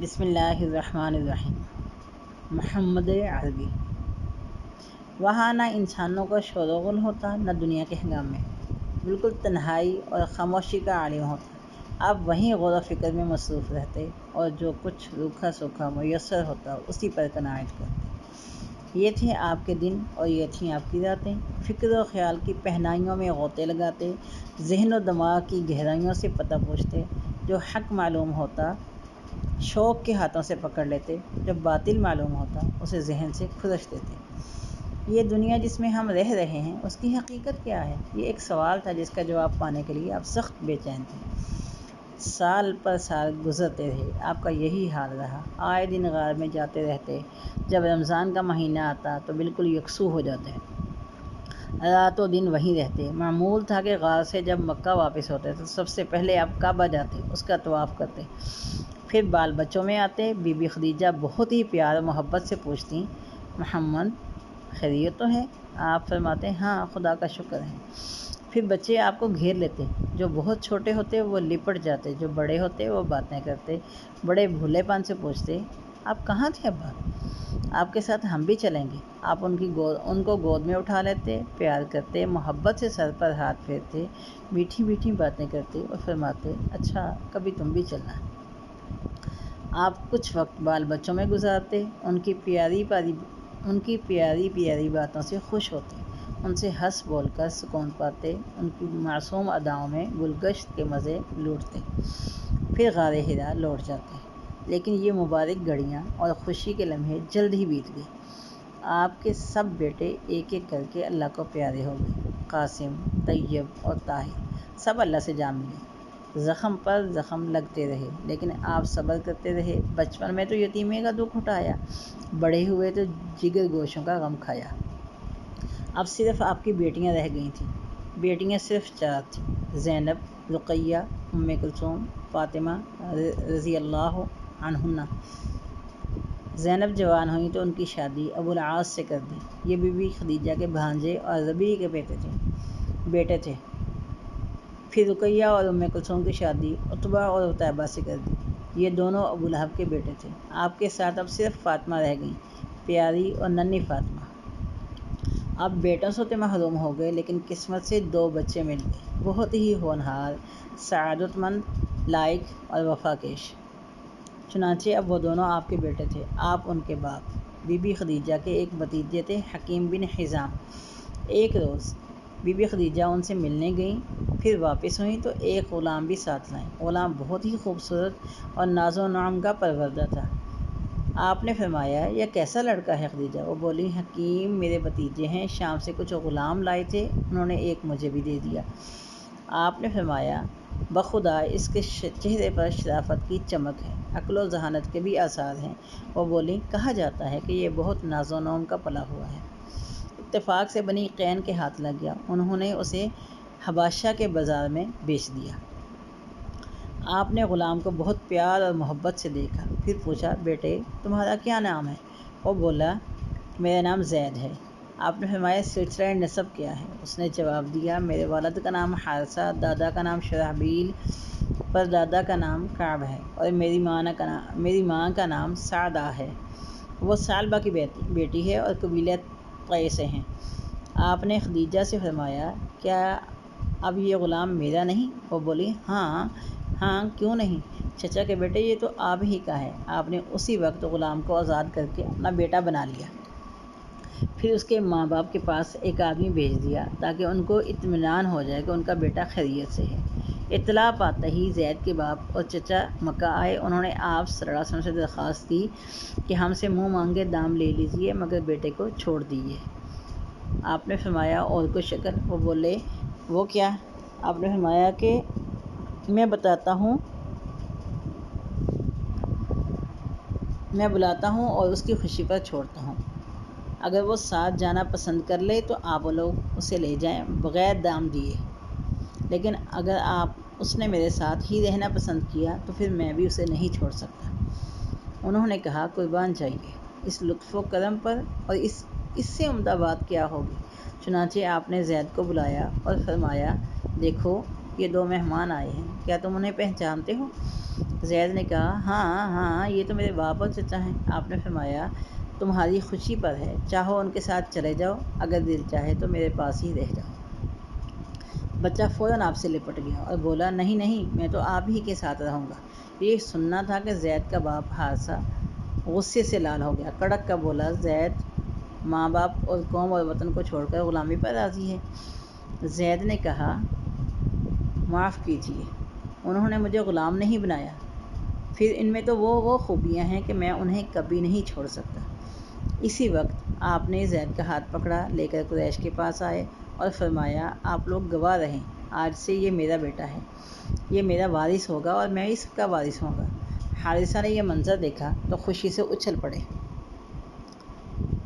بسم اللہ الرحمن الرحیم۔ محمد عربی۔ وہاں نہ انسانوں کا شور و غل ہوتا، نہ دنیا کے ہنگامے، بالکل تنہائی اور خاموشی کا عالم ہوتا۔ آپ وہیں غور و فکر میں مصروف رہتے اور جو کچھ روکھا سوکھا میسر ہوتا اسی پر قناعت کرتے۔ یہ تھے آپ کے دن اور یہ تھیں آپ کی راتیں، فکر و خیال کی پہنائیوں میں غوطے لگاتے، ذہن و دماغ کی گہرائیوں سے پتہ پوچھتے۔ جو حق معلوم ہوتا شوق کے ہاتھوں سے پکڑ لیتے، جب باطل معلوم ہوتا اسے ذہن سے کھرچ دیتے۔ یہ دنیا جس میں ہم رہ رہے ہیں اس کی حقیقت کیا ہے؟ یہ ایک سوال تھا جس کا جواب پانے کے لیے آپ سخت بے چین تھے۔ سال پر سال گزرتے رہے، آپ کا یہی حال رہا۔ آئے دن غار میں جاتے رہتے، جب رمضان کا مہینہ آتا تو بالکل یکسو ہو جاتے، رات و دن وہیں رہتے۔ معمول تھا کہ غار سے جب مکہ واپس ہوتے تو سب سے پہلے آپ کعبہ جاتے، اس کا طواف کرتے، پھر بال بچوں میں آتے۔ بی بی خدیجہ بہت ہی پیار و محبت سے پوچھتیں، محمد خیریت تو ہے؟ آپ فرماتے، ہاں خدا کا شکر ہے۔ پھر بچے آپ کو گھیر لیتے، جو بہت چھوٹے ہوتے وہ لپٹ جاتے، جو بڑے ہوتے وہ باتیں کرتے، بڑے بھولے پن سے پوچھتے، آپ کہاں تھے ابا؟ آپ کے ساتھ ہم بھی چلیں گے۔ آپ ان کو گود میں اٹھا لیتے، پیار کرتے، محبت سے سر پر ہاتھ پھیرتے، میٹھی میٹھی باتیں کرتے اور فرماتے، اچھا کبھی تم بھی چلنا۔ آپ کچھ وقت بال بچوں میں گزارتے، ان کی پیاری پیاری باتوں سے خوش ہوتے، ان سے ہنس بول کر سکون پاتے، ان کی معصوم اداؤں میں گلگشت کے مزے لوٹتے، پھر غار حرا لوٹ جاتے۔ لیکن یہ مبارک گھڑیاں اور خوشی کے لمحے جلد ہی بیت گئے۔ آپ کے سب بیٹے ایک ایک کر کے اللہ کو پیارے ہو گئے۔ قاسم، طیب اور طاہر سب اللہ سے جا ملے۔ زخم پر زخم لگتے رہے لیکن آپ صبر کرتے رہے۔ بچپن میں تو یتیمی کا دکھ اٹھایا، بڑے ہوئے تو جگر گوشوں کا غم کھایا۔ اب صرف آپ کی بیٹیاں رہ گئی تھیں۔ بیٹیاں صرف 4 تھیں، زینب، رقیہ، ام کلثوم، فاطمہ رضی اللہ عنہن۔ زینب جوان ہوئیں تو ان کی شادی ابو العاص سے کر دی۔ یہ بی بی خدیجہ کے بھانجے اور ربیع کے بیٹے تھے۔ پھر رقیہ اور ام کلثوم کی شادی عتبہ اور عتیبہ سے کر دی۔ یہ دونوں ابو لہب کے بیٹے تھے۔ آپ کے ساتھ اب صرف فاطمہ رہ گئیں، پیاری اور ننھی فاطمہ۔ آپ بیٹوں سے تو محروم ہو گئے لیکن قسمت سے 2 بچے مل گئے، بہت ہی ہونہار، سعادت مند، لائق اور وفاکیش۔ چنانچہ اب وہ دونوں آپ کے بیٹے تھے، آپ ان کے باپ۔ بی بی خدیجہ کے ایک بھتیجے تھے، حکیم بن حزام۔ ایک روز بی بی خدیجہ ان سے ملنے گئیں، پھر واپس ہوئیں تو ایک غلام بھی ساتھ لائیں۔ غلام بہت ہی خوبصورت اور ناز و نعم کا پروردہ تھا۔ آپ نے فرمایا، یہ کیسا لڑکا ہے خدیجہ؟ وہ بولی، حکیم میرے بھتیجے ہیں، شام سے کچھ غلام لائے تھے، انہوں نے ایک مجھے بھی دے دیا۔ آپ نے فرمایا، بخدا اس کے چہرے پر شرافت کی چمک ہے، عقل و ذہانت کے بھی آثار ہیں۔ وہ بولی، کہا جاتا ہے کہ یہ بہت ناز و نعم کا پلا ہوا ہے۔ اتفاق سے بنی قین کے ہاتھ لگ گیا، انہوں نے اسے حبشہ کے بازار میں بیچ دیا۔ آپ نے غلام کو بہت پیار اور محبت سے دیکھا، پھر پوچھا، بیٹے تمہارا کیا نام ہے؟ وہ بولا، میرا نام زید ہے۔ آپ نے فرمایا، سلسلہ نسب کیا ہے؟ اس نے جواب دیا، میرے والد کا نام حارثہ، دادا کا نام شرحبیل، پردادا کا نام کعب ہے اور میری ماں کا نام سعدہ ہے۔ وہ ثعلبہ کی بیٹی ہے اور قبیلہ طی سے ہیں۔ آپ نے خدیجہ سے فرمایا، کیا اب یہ غلام میرا نہیں؟ وہ بولی، ہاں کیوں نہیں چچا کے بیٹے، یہ تو آپ ہی کا ہے۔ آپ نے اسی وقت غلام کو آزاد کر کے اپنا بیٹا بنا لیا۔ پھر اس کے ماں باپ کے پاس ایک آدمی بھیج دیا تاکہ ان کو اطمینان ہو جائے کہ ان کا بیٹا خیریت سے ہے۔ اطلاع پاتے ہی زید کے باپ اور چچا مکہ آئے۔ انہوں نے آپ صلی اللہ علیہ وسلم سے درخواست کی کہ ہم سے منہ مانگے دام لے لیجئے مگر بیٹے کو چھوڑ دیجئے۔ آپ نے فرمایا، اور کوئی شکل؟ وہ بولے، وہ کیا؟ آپ نے فرمایا کہ میں بلاتا ہوں اور اس کی خوشی پر چھوڑتا ہوں۔ اگر وہ ساتھ جانا پسند کر لے تو آپ لوگ اسے لے جائیں بغیر دام دیے، لیکن اگر اس نے میرے ساتھ ہی رہنا پسند کیا تو پھر میں بھی اسے نہیں چھوڑ سکتا۔ انہوں نے کہا، قربان جائیے اس لطف و کرم پر، اور اس سے عمدہ بات کیا ہوگی؟ چنانچہ آپ نے زید کو بلایا اور فرمایا، دیکھو یہ 2 مہمان آئے ہیں، کیا تم انہیں پہچانتے ہو؟ زید نے کہا ہاں ہاں یہ تو میرے باپ اور چچا ہیں۔ آپ نے فرمایا تمہاری خوشی پر ہے، چاہو ان کے ساتھ چلے جاؤ، اگر دل چاہے تو میرے پاس ہی رہ جاؤ۔ بچہ فوراً آپ سے لپٹ گیا اور بولا نہیں نہیں، میں تو آپ ہی کے ساتھ رہوں گا۔ یہ سننا تھا کہ زید کا باپ حارثہ غصے سے لال ہو گیا، کڑک کا بولا زید ماں باپ اور قوم اور وطن کو چھوڑ کر غلامی پر راضی ہے؟ زید نے کہا معاف کیجیے، انہوں نے مجھے غلام نہیں بنایا، پھر ان میں تو وہ خوبیاں ہیں کہ میں انہیں کبھی نہیں چھوڑ سکتا۔ اسی وقت آپ نے زید کا ہاتھ پکڑا، لے کر قریش کے پاس آئے اور فرمایا آپ لوگ گواہ رہیں، آج سے یہ میرا بیٹا ہے، یہ میرا وارث ہوگا اور میں اس کا وارث ہوں گا۔ حارثہ نے یہ منظر دیکھا تو خوشی سے اچھل پڑے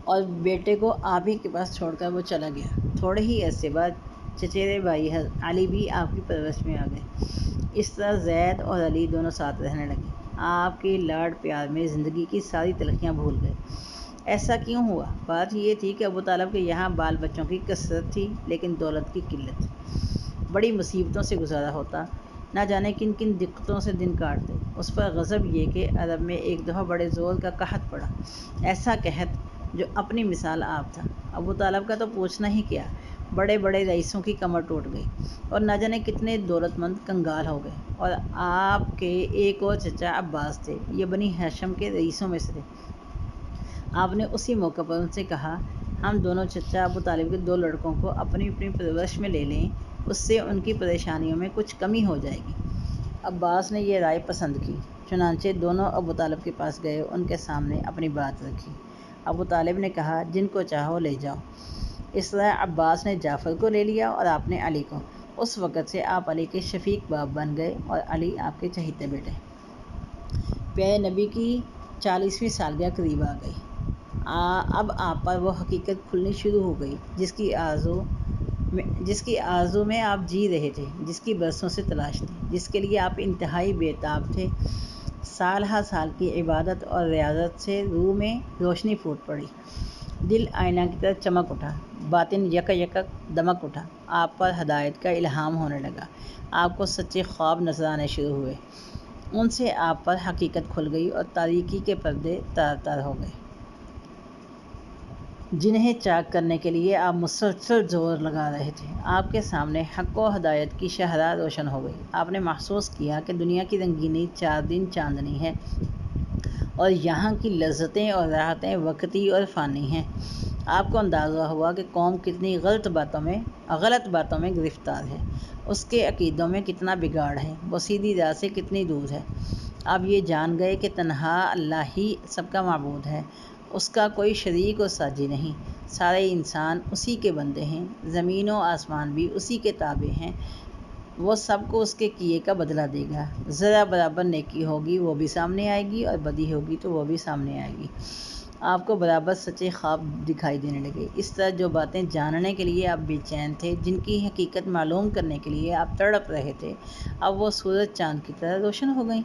اور بیٹے کو آپ ہی کے پاس چھوڑ کر وہ چلا گیا۔ تھوڑے ہی عرصے بعد چچیرے بھائی علی بھی آپ کی پرورش میں آ گئے۔ اس طرح زید اور علی دونوں ساتھ رہنے لگے، آپ کے لاڈ پیار میں زندگی کی ساری تلخیاں بھول گئے۔ ایسا کیوں ہوا؟ بات یہ تھی کہ ابو طالب کے یہاں بال بچوں کی کثرت تھی لیکن دولت کی قلت۔ بڑی مصیبتوں سے گزارا ہوتا، نہ جانے کن کن دقتوں سے دن کاٹتے۔ اس پر غضب یہ کہ عرب میں ایک دفعہ بڑے زور کا قحط پڑا، ایسا قحط جو اپنی مثال آپ تھا۔ ابو طالب کا تو پوچھنا ہی کیا، بڑے بڑے رئیسوں کی کمر ٹوٹ گئی اور نہ جانے کتنے دولت مند کنگال ہو گئے۔ اور آپ کے ایک اور چچا عباس تھے، یہ بنی ہاشم کے رئیسوں میں سے تھے۔ آپ نے اسی موقع پر ان سے کہا ہم دونوں چچا ابو طالب کے دو لڑکوں کو اپنی اپنی پرورش میں لے لیں، اس سے ان کی پریشانیوں میں کچھ کمی ہو جائے گی۔ عباس نے یہ رائے پسند کی، چنانچہ دونوں ابو طالب کے پاس گئے، ان کے سامنے اپنی بات رکھی۔ ابو طالب نے کہا جن کو چاہو لے جاؤ۔ اس طرح عباس نے جعفر کو لے لیا اور آپ نے علی کو۔ اس وقت سے آپ علی کے شفیق باپ بن گئے اور علی آپ کے چہیتے بیٹے۔ پیارے نبی کی 40ویں سالگرہ قریب آ گئی۔ اب آپ پر وہ حقیقت کھلنی شروع ہو گئی جس کی آرزو میں آپ جی رہے تھے، جس کی برسوں سے تلاش تھی، جس کے لیے آپ انتہائی بے تاب تھے۔ سال ہر سال کی عبادت اور ریاضت سے روح میں روشنی پھوٹ پڑی، دل آئینہ کی طرح چمک اٹھا، باطن یک یک دمک اٹھا۔ آپ پر ہدایت کا الہام ہونے لگا، آپ کو سچے خواب نظر آنے شروع ہوئے، ان سے آپ پر حقیقت کھل گئی اور تاریکی کے پردے تار تار ہو گئے، جنہیں چاک کرنے کے لیے آپ مسلسل زور لگا رہے تھے۔ آپ کے سامنے حق و ہدایت کی شاہراہ روشن ہو گئی۔ آپ نے محسوس کیا کہ دنیا کی رنگینی 4 دن چاندنی ہے اور یہاں کی لذتیں اور راحتیں وقتی اور فانی ہیں۔ آپ کو اندازہ ہوا کہ قوم کتنی غلط باتوں میں گرفتار ہے، اس کے عقیدوں میں کتنا بگاڑ ہے، وہ سیدھی راہ سے کتنی دور ہے۔ آپ یہ جان گئے کہ تنہا اللہ ہی سب کا معبود ہے، اس کا کوئی شریک و ساجی نہیں، سارے انسان اسی کے بندے ہیں، زمین و آسمان بھی اسی کے تابع ہیں، وہ سب کو اس کے کیے کا بدلہ دے گا۔ ذرا برابر نیکی ہوگی وہ بھی سامنے آئے گی اور بدی ہوگی تو وہ بھی سامنے آئے گی۔ آپ کو برابر سچے خواب دکھائی دینے لگے۔ اس طرح جو باتیں جاننے کے لیے آپ بے چین تھے، جن کی حقیقت معلوم کرنے کے لیے آپ تڑپ رہے تھے، اب وہ سورج چاند کی طرح روشن ہو گئیں۔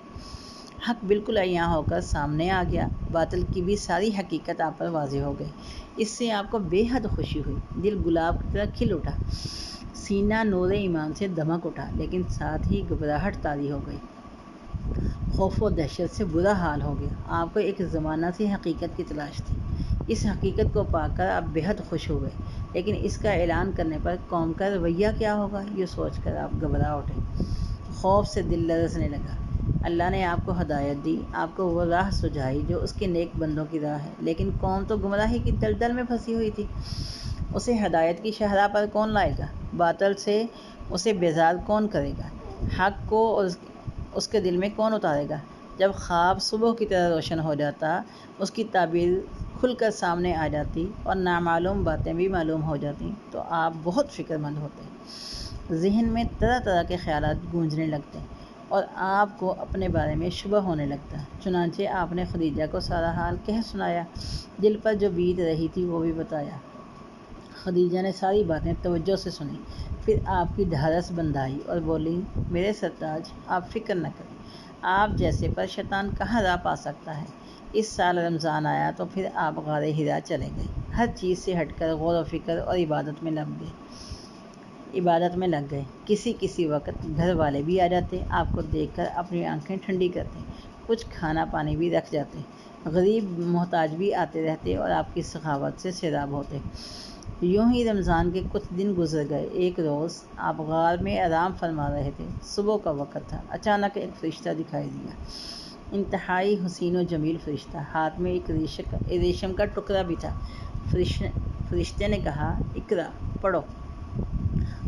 حق بالکل عیاں ہو کر سامنے آ گیا، باطل کی بھی ساری حقیقت آپ پر واضح ہو گئی۔ اس سے آپ کو بے حد خوشی ہوئی، دل گلاب کی طرح کھل اٹھا، سینہ نور ایمان سے دمک اٹھا، لیکن ساتھ ہی گھبراہٹ طاری ہو گئی، خوف و دہشت سے برا حال ہو گیا۔ آپ کو ایک زمانہ سے حقیقت کی تلاش تھی، اس حقیقت کو پا کر آپ بے حد خوش ہوئے، لیکن اس کا اعلان کرنے پر قوم کا رویہ کیا ہوگا، یہ سوچ کر آپ گھبرا اٹھے، خوف سے دل لرزنے لگا۔ اللہ نے آپ کو ہدایت دی، آپ کو وہ راہ سجھائی جو اس کے نیک بندوں کی راہ ہے، لیکن قوم تو گمراہی کی دلدل میں پھنسی ہوئی تھی۔ اسے ہدایت کی شاہراہ پر کون لائے گا؟ باطل سے اسے بیزار کون کرے گا؟ حق کو اس کے دل میں کون اتارے گا؟ جب خواب صبح کی طرح روشن ہو جاتا، اس کی تعبیر کھل کر سامنے آ جاتی اور نامعلوم باتیں بھی معلوم ہو جاتی تو آپ بہت فکر مند ہوتے، ذہن میں طرح طرح کے خیالات گونجنے لگتے اور آپ کو اپنے بارے میں شبہ ہونے لگتا۔ چنانچہ آپ نے خدیجہ کو سارا حال کہہ سنایا، دل پر جو بیت رہی تھی وہ بھی بتایا۔ خدیجہ نے ساری باتیں توجہ سے سنی، پھر آپ کی ڈھارس بندھائی اور بولی میرے سرتاج آپ فکر نہ کریں، آپ جیسے پر شیطان کہاں راہ پا سکتا ہے۔ اس سال رمضان آیا تو پھر آپ غار حرا چلے گئے، ہر چیز سے ہٹ کر غور و فکر اور عبادت میں لگ گئے۔ عبادت میں لگ گئے۔ کسی وقت گھر والے بھی آ جاتے، آپ کو دیکھ کر اپنی آنکھیں ٹھنڈی کرتے، کچھ کھانا پانی بھی رکھ جاتے۔ غریب محتاج بھی آتے رہتے اور آپ کی سخاوت سے سیراب ہوتے۔ یوں ہی رمضان کے کچھ دن گزر گئے۔ ایک روز آپ غار میں آرام فرما رہے تھے، صبح کا وقت تھا۔ اچانک ایک فرشتہ دکھائی دیا، انتہائی حسین و جمیل فرشتہ، ہاتھ میں ایک ریشم کا ٹکڑا بھی تھا۔ فرشتے نے کہا، اقرا، پڑھو۔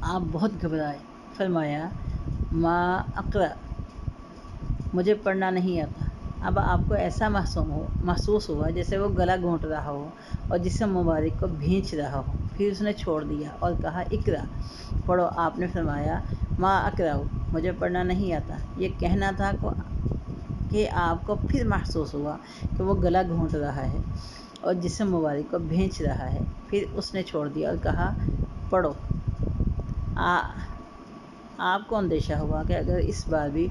آپ بہت گھبرائے، فرمایا، ما اقرا، مجھے پڑھنا نہیں آتا۔ اب آپ کو ایسا محسوس ہوا جیسے وہ گلا گھونٹ رہا ہو اور جسم مبارک کو بھینچ رہا ہو۔ پھر اس نے چھوڑ دیا اور کہا، اقرا، پڑھو۔ آپ نے فرمایا، ما اقرأ، مجھے پڑھنا نہیں آتا۔ یہ کہنا تھا کہ آپ کو پھر محسوس ہوا کہ وہ گلا گھونٹ رہا ہے اور جسم مبارک کو بھینچ رہا ہے۔ پھر اس نے چھوڑ دیا اور کہا، پڑھو۔ آپ کو اندیشہ ہوا کہ اگر اس بار بھی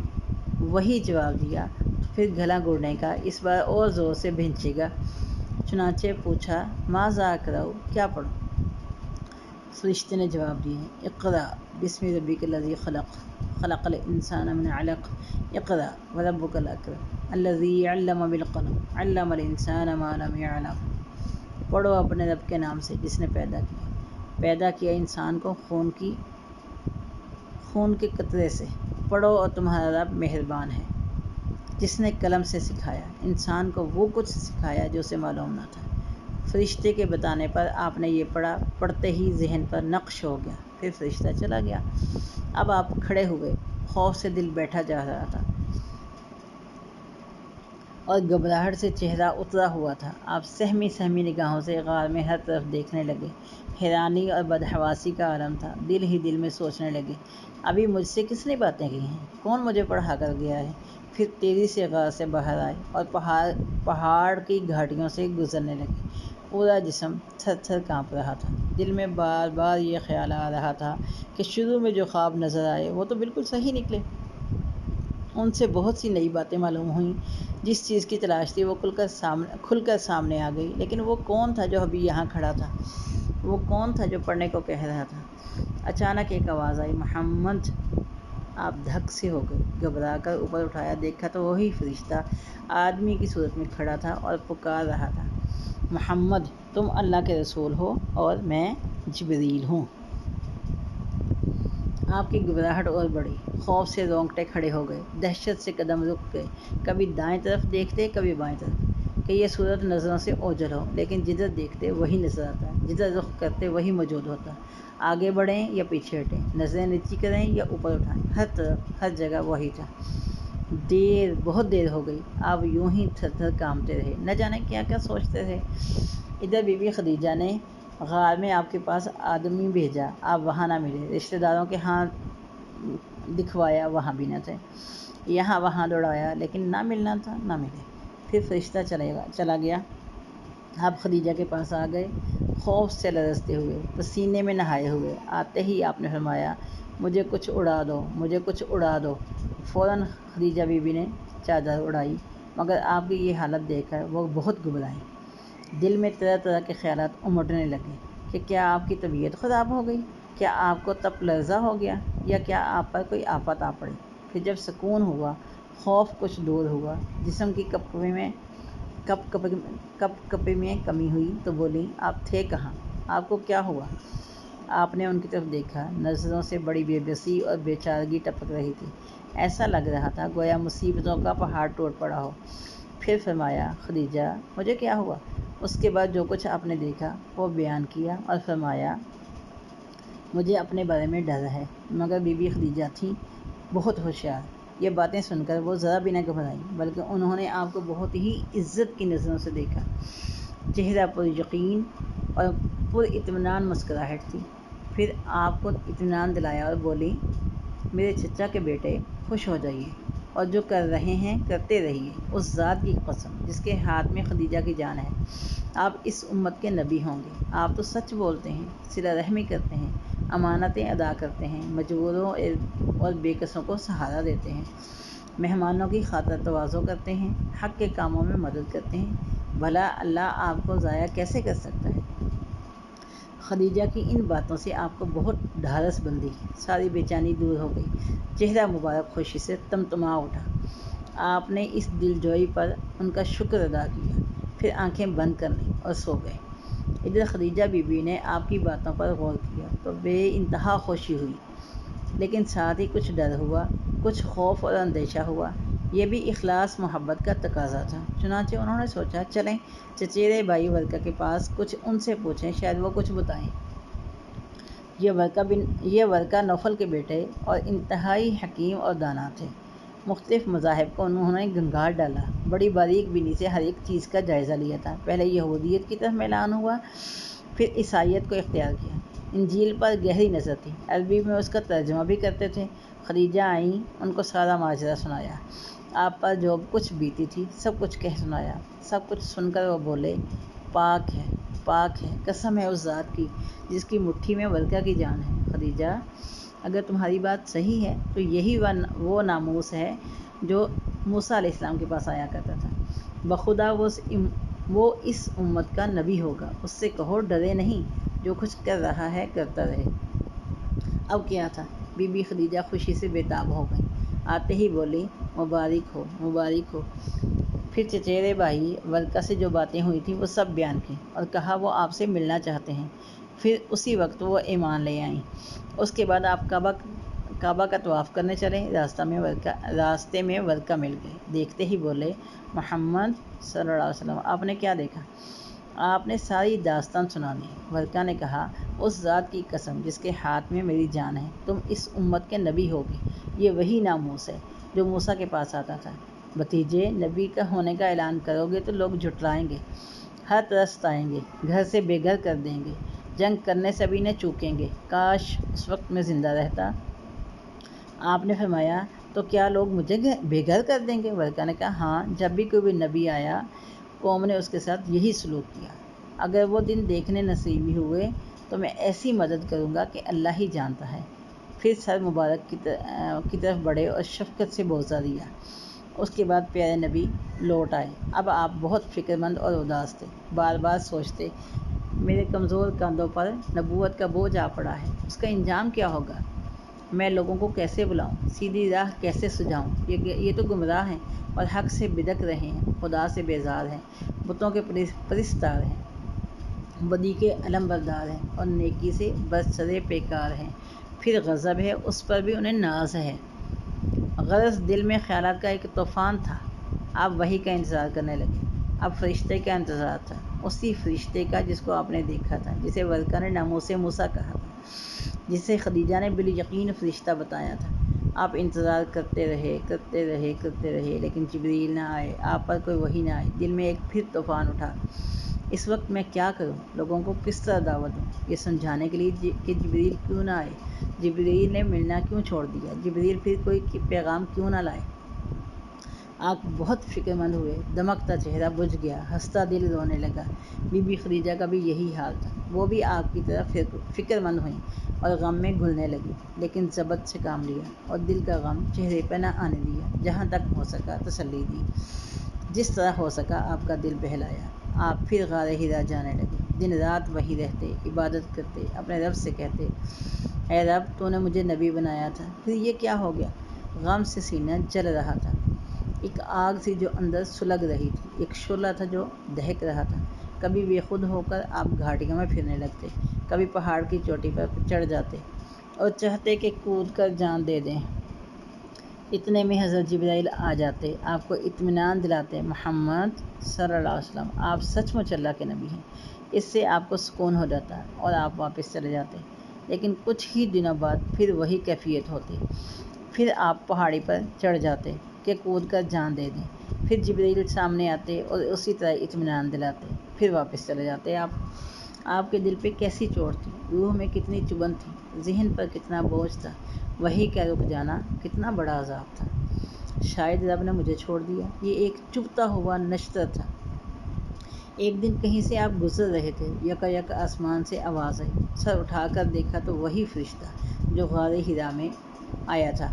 وہی جواب دیا تو پھر گلا گھونٹنے کا اس بار اور زور سے بھینچے گا۔ چنانچہ پوچھا، ماذا اقرأ، کیا پڑھوں؟ فرشتے نے جواب دیا، اقرأ بسم ربک الذی خلق، خلق الانسان من علق، اقرأ وربک الاکرم الذی علم بالقلم، علم الانسان ما لم يعلم۔ پڑھو اپنے رب کے نام سے جس نے پیدا کیا انسان کو خون کے قطرے سے۔ پڑھو اور تمہارا رب مہربان ہے جس نے قلم سے سکھایا، انسان کو وہ کچھ سکھایا جو اسے معلوم نہ تھا۔ فرشتے کے بتانے پر آپ نے یہ پڑھا، پڑھتے ہی ذہن پر نقش ہو گیا۔ پھر فرشتہ چلا گیا۔ اب آپ کھڑے ہوئے، خوف سے دل بیٹھا جا رہا تھا اور گھبراہٹ سے چہرہ اترا ہوا تھا۔ آپ سہمی نگاہوں سے غار میں ہر طرف دیکھنے لگے۔ حیرانی اور بدحواسی کا عالم تھا۔ دل ہی دل میں سوچنے لگے، ابھی مجھ سے کس نے باتیں کی ہیں؟ کون مجھے پڑھا کر گیا ہے؟ پھر تیزی سے غار سے باہر آئے اور پہاڑ کی گھاٹیوں سے گزرنے لگے۔ پورا جسم تھر تھر کانپ رہا تھا۔ دل میں بار بار یہ خیال آ رہا تھا کہ شروع میں جو خواب نظر آئے وہ تو بالکل صحیح نکلے۔ ان سے بہت سی نئی باتیں معلوم ہوئیں۔ جس چیز کی تلاش تھی وہ کھل کر سامنے آ گئی، لیکن وہ کون تھا جو ابھی یہاں کھڑا تھا؟ وہ کون تھا جو پڑھنے کو کہہ رہا تھا؟ اچانک ایک آواز آئی، محمد! آپ دھک سے ہو گئے، گھبرا کر اوپر اٹھایا، دیکھا تو وہی فرشتہ آدمی کی صورت میں کھڑا تھا اور پکار رہا تھا، محمد، تم اللہ کے رسول ہو اور میں جبریل ہوں۔ آپ کی گھبراہٹ اور بڑھی، خوف سے رونگٹے کھڑے ہو گئے، دہشت سے قدم رک گئے۔ کبھی دائیں طرف دیکھتے، کبھی بائیں طرف، کہ یہ صورت نظروں سے اوجھل ہو، لیکن جدھر دیکھتے وہی نظر آتا، جدھر رخ کرتے وہی موجود ہوتا۔ آگے بڑھیں یا پیچھے ہٹیں، نظریں نیچی کریں یا اوپر اٹھائیں، ہر طرف، ہر جگہ وہی تھا۔ بہت دیر ہو گئی۔ آپ یوں ہی تھر تھر کانپتے رہے، نہ جانے کیا کیا سوچتے رہے۔ ادھر بی بی خدیجہ نے غار میں آپ کے پاس آدمی بھیجا، آپ وہاں نہ ملے، رشتہ داروں کے ہاں دکھوایا، وہاں بھی نہ تھے، یہاں وہاں دوڑایا، لیکن نہ ملنا تھا، نہ ملے۔ پھر فرشتہ چلا گیا۔ آپ خدیجہ کے پاس آ گئے، خوف سے لرزتے ہوئے، پسینے میں نہائے ہوئے۔ آتے ہی آپ نے فرمایا، مجھے کچھ اڑا دو، مجھے کچھ اڑا دو۔ فوراً خدیجہ بی بی نے چادر اڑائی، مگر آپ کی یہ حالت دیکھ کر وہ بہت گھبرائیں۔ دل میں طرح طرح کے خیالات امٹنے لگے کہ کیا آپ کی طبیعت خراب ہو گئی؟ کیا آپ کو تپ لرزہ ہو گیا؟ یا کیا آپ پر کوئی آفت آ پڑی؟ پھر جب سکون ہوا، خوف کچھ دور ہوا، جسم کی کپ کپی میں کمی ہوئی تو بولی، آپ تھے کہاں؟ آپ کو کیا ہوا؟ آپ نے ان کی طرف دیکھا، نظروں سے بڑی بے بسی اور بے چارگی ٹپک رہی تھی۔ ایسا لگ رہا تھا گویا مصیبتوں کا پہاڑ ٹوٹ پڑا ہو۔ پھر فرمایا، خدیجہ، مجھے کیا ہوا؟ اس کے بعد جو کچھ آپ نے دیکھا وہ بیان کیا اور فرمایا، مجھے اپنے بارے میں ڈر ہے۔ مگر بی بی خدیجہ تھیں بہت ہوشیار۔ یہ باتیں سن کر وہ ذرا بھی نہ گھبرائیں، بلکہ انہوں نے آپ کو بہت ہی عزت کی نظروں سے دیکھا۔ چہرہ پر یقین اور پر اطمینان مسکراہٹ تھی۔ پھر آپ کو اطمینان دلایا اور بولی، میرے چچا کے بیٹے، خوش ہو جائیے اور جو کر رہے ہیں کرتے رہیے، اس ذات کی قسم جس کے ہاتھ میں خدیجہ کی جان ہے، آپ اس امت کے نبی ہوں گے۔ آپ تو سچ بولتے ہیں، صلہ رحمی کرتے ہیں، امانتیں ادا کرتے ہیں، مجبوروں اور بے کسوں کو سہارا دیتے ہیں، مہمانوں کی خاطر تواضع کرتے ہیں، حق کے کاموں میں مدد کرتے ہیں۔ بھلا اللہ آپ کو ضائع کیسے کر سکتا ہے؟ خدیجہ کی ان باتوں سے آپ کو بہت ڈھارس بندی، ساری بے چینی دور ہو گئی، چہرہ مبارک خوشی سے تمتما اٹھا۔ آپ نے اس دلجوئی پر ان کا شکر ادا کیا، پھر آنکھیں بند کر لیں اور سو گئے۔ ادھر خدیجہ بی بی نے آپ کی باتوں پر غور کیا تو بے انتہا خوشی ہوئی، لیکن ساتھ ہی کچھ ڈر ہوا، کچھ خوف اور اندیشہ ہوا۔ یہ بھی اخلاص محبت کا تقاضا تھا۔ چنانچہ انہوں نے سوچا چلیں چچیرے بھائی ورقہ کے پاس کچھ ان سے پوچھیں، شاید وہ کچھ بتائیں۔ یہ ورقہ نوفل کے بیٹے اور انتہائی حکیم اور دانا تھے۔ مختلف مذاہب کو انہوں نے گنگار ڈالا، بڑی باریک بینی سے ہر ایک چیز کا جائزہ لیا تھا۔ پہلے یہودیت کی طرف میلان ہوا، پھر عیسائیت کو اختیار کیا۔ انجیل پر گہری نظر تھی، عربی میں اس کا ترجمہ بھی کرتے تھے۔ خدیجہ آئیں، ان کو سارا ماجرا سنایا، آپ پر جو کچھ بیتی تھی سب کچھ کہہ سنایا۔ سب کچھ سن کر وہ بولے، پاک ہے، پاک ہے، قسم ہے اس ذات کی جس کی مٹھی میں ورقہ کی جان ہے۔ خدیجہ، اگر تمہاری بات صحیح ہے تو یہی وہ ناموس ہے جو موسیٰ علیہ السلام کے پاس آیا کرتا تھا۔ بخدا وہ اس امت کا نبی ہوگا۔ اس سے کہو ڈرے نہیں، جو کچھ کر رہا ہے کرتا رہے۔ اب کیا تھا، بی بی خدیجہ خوشی سے بے تاب ہو گئیں، آتے ہی بولی، مبارک ہو، مبارک ہو۔ پھر چچیرے بھائی ورقہ سے جو باتیں ہوئی تھیں وہ سب بیان کی اور کہا وہ آپ سے ملنا چاہتے ہیں۔ پھر اسی وقت وہ ایمان لے آئیں۔ اس کے بعد آپ کعبہ کا طواف کرنے چلے، راستے میں ورقہ مل گئے، دیکھتے ہی بولے، محمد صلی اللہ علیہ وسلم، آپ نے کیا دیکھا؟ آپ نے ساری داستان سنا دی۔ ورقہ نے کہا، اس ذات کی قسم جس کے ہاتھ میں میری جان ہے، تم اس امت کے نبی ہوگے۔ یہ وہی ناموس ہے جو موسیٰ کے پاس آتا تھا۔ بھتیجے، نبی کا ہونے کا اعلان کرو گے تو لوگ جھٹلائیں گے، ہر طرح ستائیں گے، گھر سے بے گھر کر دیں گے، جنگ کرنے سے بھی نہ چوکیں گے۔ کاش اس وقت میں زندہ رہتا۔ آپ نے فرمایا، تو کیا لوگ مجھے بے گھر کر دیں گے؟ ورقہ نے کہا، ہاں، جب بھی کوئی نبی آیا قوم نے اس کے ساتھ یہی سلوک کیا۔ اگر وہ دن دیکھنے نصیب ہوئے تو میں ایسی مدد کروں گا کہ اللہ ہی جانتا ہے۔ پھر سر مبارک کی طرف بڑھے اور شفقت سے بوسہ دیا۔ اس کے بعد پیارے نبی لوٹ آئے۔ اب آپ بہت فکر مند اور اداس تھے، بار بار سوچتے، میرے کمزور کندھوں پر نبوت کا بوجھ آ پڑا ہے، اس کا انجام کیا ہوگا؟ میں لوگوں کو کیسے بلاؤں، سیدھی راہ کیسے سجاؤں؟ یہ تو گمراہ ہیں اور حق سے بدک رہے ہیں، خدا سے بیزار ہیں، بتوں کے پرستار ہیں، بدی کے علم بردار ہیں اور نیکی سے برسرے پیکار ہیں۔ پھر غضب ہے، اس پر بھی انہیں ناز ہے۔ غرض دل میں خیالات کا ایک طوفان تھا۔ آپ وحی کا انتظار کرنے لگے۔ اب فرشتے کا انتظار تھا، اسی فرشتے کا جس کو آپ نے دیکھا تھا، جسے ورقہ نے ناموس موسیٰ کہا تھا، جسے خدیجہ نے بالیقین فرشتہ بتایا تھا۔ آپ انتظار کرتے رہے، لیکن جبریل نہ آئے، آپ پر کوئی وحی نہ آئی۔ دل میں ایک پھر طوفان اٹھا، اس وقت میں کیا کروں، لوگوں کو کس طرح دعوت دوں، یہ سمجھانے کے لیے کہ جبریل کیوں نہ آئے، جبریل نے ملنا کیوں چھوڑ دیا، جبریل پھر کوئی پیغام کیوں نہ لائے۔ آپ بہت فکر مند ہوئے، دمکتا چہرہ بجھ گیا، ہنستا دل رونے لگا۔ بی بی خدیجہ کا بھی یہی حال تھا، وہ بھی آپ کی طرح فکر مند ہوئیں اور غم میں گھلنے لگی، لیکن ضبط سے کام لیا اور دل کا غم چہرے پہ نہ آنے دیا۔ جہاں تک ہو سکا تسلی دی، جس طرح ہو سکا آپ کا دل بہلایا۔ آپ پھر غار حرا جانے لگے، دن رات وہیں رہتے، عبادت کرتے، اپنے رب سے کہتے، اے رب، تو نے مجھے نبی بنایا تھا، پھر یہ کیا ہو گیا؟ غم سے سینہ جل رہا تھا، ایک آگ سی جو اندر سلگ رہی تھی، ایک شعلہ تھا جو دہک رہا تھا۔ کبھی بے خود ہو کر آپ گھاٹیوں میں پھرنے لگتے، کبھی پہاڑ کی چوٹی پر چڑھ جاتے اور چاہتے کہ کود کر جان دے دیں۔ اتنے میں حضرت جبرائیل آ جاتے، آپ کو اطمینان دلاتے، محمد صلی اللہ علیہ وسلم، آپ سچ مچ اللہ کے نبی ہیں۔ اس سے آپ کو سکون ہو جاتا اور آپ واپس چلے جاتے، لیکن کچھ ہی دنوں بعد پھر وہی کیفیت ہوتی۔ پھر آپ پہاڑی پر چڑھ جاتے کہ کود کر جان دے دیں، پھر جبرائیل سامنے آتے اور اسی طرح اطمینان دلاتے، پھر واپس چلے جاتے۔ آپ کے دل پہ کیسی چوٹ تھی، روح میں کتنی چبھن تھی، ذہن پر کتنا بوجھ تھا، وحی کا رک جانا کتنا بڑا عذاب تھا۔ شاید رب نے مجھے چھوڑ دیا، یہ ایک چبھتا ہوا نشتر تھا۔ ایک دن کہیں سے آپ گزر رہے تھے، یک آسمان سے آواز آئی، سر اٹھا کر دیکھا تو وہی فرشتہ جو غار حرا میں آیا تھا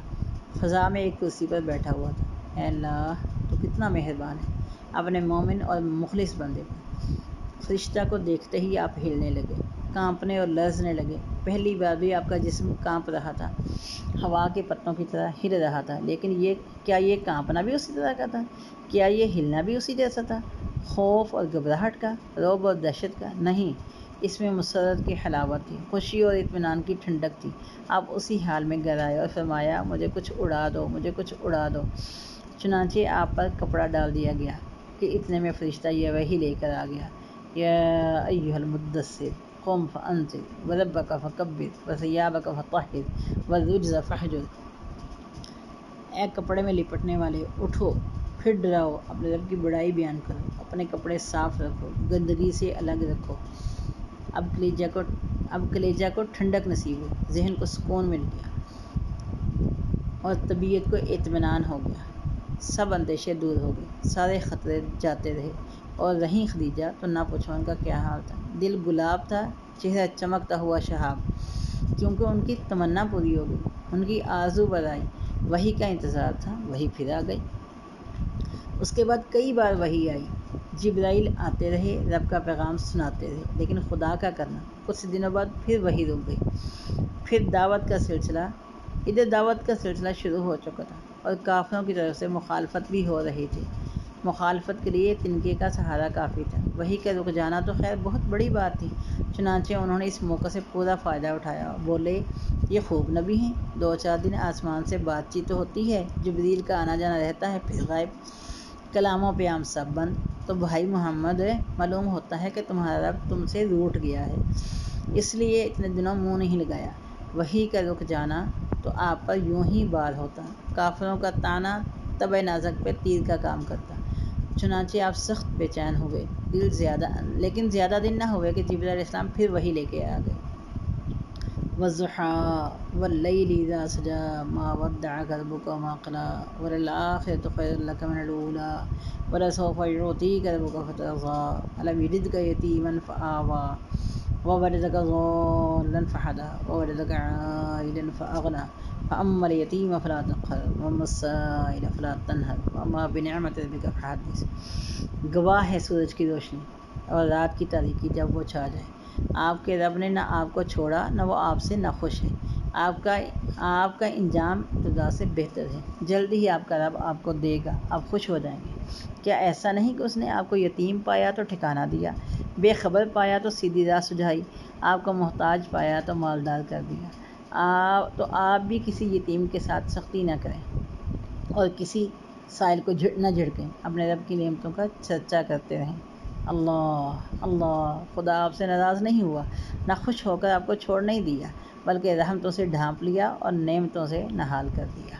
فضا میں ایک کرسی پر بیٹھا ہوا تھا۔ اے اللہ، تو کتنا مہربان ہے اپنے مومن اور مخلص بندے پر۔ فرشتہ کو دیکھتے ہی آپ ہلنے لگے، کانپنے اور لرزنے لگے۔ پہلی بار بھی آپ کا جسم کانپ رہا تھا، ہوا کے پتوں کی طرح ہل رہا تھا، لیکن کیا یہ کانپنا بھی اسی طرح کا تھا؟ کیا یہ ہلنا بھی اسی جیسا تھا؟ خوف اور گھبراہٹ کا، رعب اور دہشت کا؟ نہیں، اس میں مسرت کی حلاوت تھی، خوشی اور اطمینان کی ٹھنڈک تھی۔ آپ اسی حال میں گھر آئے اور فرمایا، مجھے کچھ اڑا دو، مجھے کچھ اڑا دو۔ چنانچہ آپ پر کپڑا ڈال دیا گیا کہ اتنے میں فرشتہ یہ وحی لے کر آ گیا، یا ایھا المدثر قم فانذر وربک فکبر وثیابک فطہر والرجز فاہجر۔ اے کپڑے میں لپٹنے والے، اٹھو، پھر ڈراؤ، اپنے رب کی بڑائی بیان کرو، اپنے کپڑے صاف رکھو، گندگی سے الگ رکھو۔ اب کلیجہ کو ٹھنڈک نصیب ہوئی، ذہن کو سکون مل گیا اور طبیعت کو اطمینان ہو گیا۔ سب اندیشے دور ہو گئے، سارے خطرے جاتے رہے، اور رہیں خدیجہ تو نہ پوچھو ان کا کیا حال تھا۔ دل گلاب تھا، چہرہ چمکتا ہوا شہاب، کیونکہ ان کی تمنا پوری ہو گئی، ان کی آرزو بر آئی۔ وحی کا انتظار تھا، وحی پھر آ گئی۔ اس کے بعد کئی بار وحی آئی، جبرائیل آتے رہے، رب کا پیغام سناتے رہے، لیکن خدا کا کرنا، کچھ دنوں بعد پھر وحی رک گئی۔ پھر دعوت کا سلسلہ شروع ہو چکا تھا، اور کافروں کی طرف سے مخالفت بھی ہو رہی تھی۔ مخالفت کے لیے تنکے کا سہارا کافی تھا۔ وحی کا رک جانا تو خیر بہت بڑی بات تھی، چنانچہ انہوں نے اس موقع سے پورا فائدہ اٹھایا۔ بولے، یہ خوب نبی ہیں، 2-4 دن آسمان سے بات چیت تو ہوتی ہے، جبریل کا آنا جانا رہتا ہے، پھر غائب، کلاموں پہ عام سب بند۔ تو بھائی محمد، معلوم ہوتا ہے کہ تمہارا رب تم سے روٹھ گیا ہے، اس لیے اتنے دنوں منہ نہیں لگایا۔ وحی کا رک جانا تو آپ پر یوں ہی بار ہوتا، کافروں کا طعنہ طبع نازک پہ تیر کا کام کرتا۔ چنانچہ آپ سخت بے چین ہوئے، لیکن زیادہ دن نہ ہوئے کہ جبرائیل علیہ السلام پھر وحی لے کے آ گئے۔ والضحیٰ واللیل اذا سجی ما ودعک ربک وما قلی وللآخرۃ خیر لک من الأولی ولسوف یعطیک ربک فترضی الم یجدک یتیما فآوی ووجدک ضالا فہدی ووجدک عائلا فأغنی فأما الیتیم فلا تقہر واما السائل فلا تنہر واما بنعمت ربک فحدث۔ گواہ ہے سورج کی روشنی اور رات کی تاریکی جب وہ چھا جائے، آپ کے رب نے نہ آپ کو چھوڑا، نہ وہ آپ سے ناخوش ہے۔ آپ کا انجام ابتدا سے بہتر ہے، جلد ہی آپ کا رب آپ کو دے گا، آپ خوش ہو جائیں گے۔ کیا ایسا نہیں کہ اس نے آپ کو یتیم پایا تو ٹھکانہ دیا، بے خبر پایا تو سیدھی راہ سجھائی، آپ کو محتاج پایا تو مالدار کر دیا۔ تو آپ بھی کسی یتیم کے ساتھ سختی نہ کریں اور کسی سائل کو نہ جھڑکیں، اپنے رب کی نعمتوں کا چرچا کرتے رہیں۔ اللہ، خدا آپ سے ناراض نہیں ہوا، نہ خوش ہو کر آپ کو چھوڑ نہیں دیا، بلکہ رحمتوں سے ڈھانپ لیا اور نعمتوں سے نہال کر دیا۔